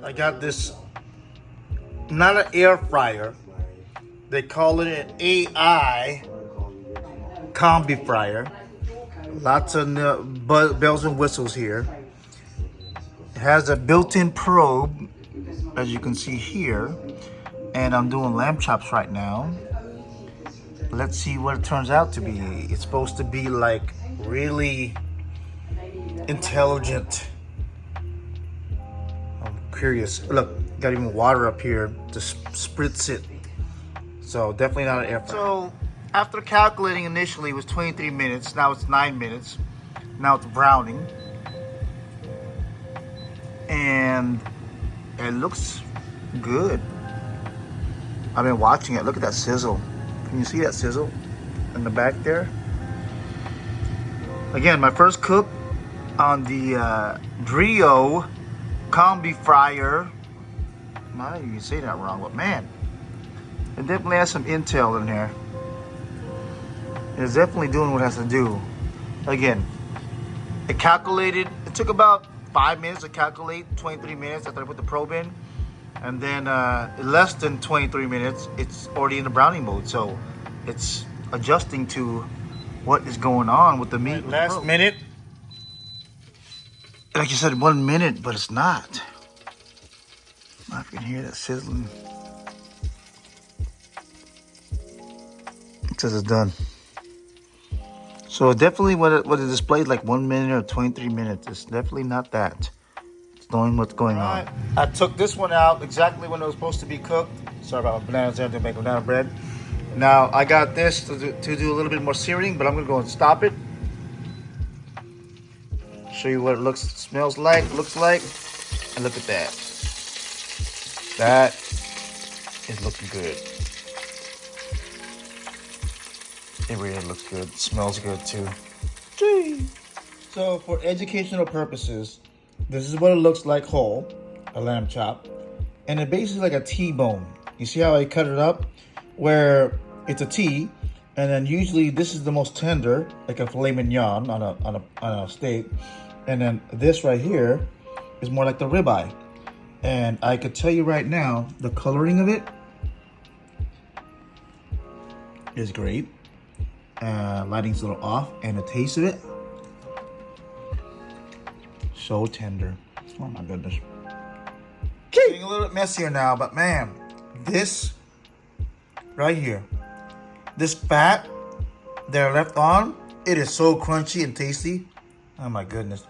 I got this, not an air fryer. They call it an AI combi fryer. Lots of bells and whistles here. It has a built-in probe, as you can see here. And I'm doing lamb chops right now. Let's see what it turns out to be. It's supposed to be like really intelligent. I'm curious. Look, got even water up here to spritz it. So definitely not an air fryer. So after calculating initially it was 23 minutes. Now it's 9 minutes. Now it's browning. And it looks good. I've been watching it. Look at that sizzle. Can you see that sizzle in the back there? Again, my first cook on the Dreo Combi fryer. I didn't even say that wrong, but man, it definitely has some intel in there. It's definitely doing what it has to do. Again, it calculated, it took about 5 minutes to calculate, 23 minutes after I put the probe in. And then less than 23 minutes, it's already in the browning mode. So it's adjusting to what is going on with the meat. Last minute. Like you said, 1 minute, but it's not. I can hear that sizzling. It says it's done. So definitely what it displays like 1 minute or 23 minutes. It's definitely not that. Knowing what's going on. I took this one out exactly when it was supposed to be cooked. Sorry about my bananas there to make banana bread. Now I got this to do a little bit more searing, but I'm gonna go and stop it. Show you what it smells like, looks like, and look at that. That is looking good. It really looks good. It smells good too. Gee. So for educational purposes, this is what it looks like whole, a lamb chop. And it's basically like a T-bone. You see how I cut it up? Where it's a T, and then usually this is the most tender, like a filet mignon on a steak. And then this right here is more like the ribeye. And I could tell you right now, the coloring of it is great. Lighting's a little off, and the taste of it, so tender. Oh my goodness. Getting a little bit messier now, but man, this right here, this fat that left on, it is so crunchy and tasty. Oh my goodness.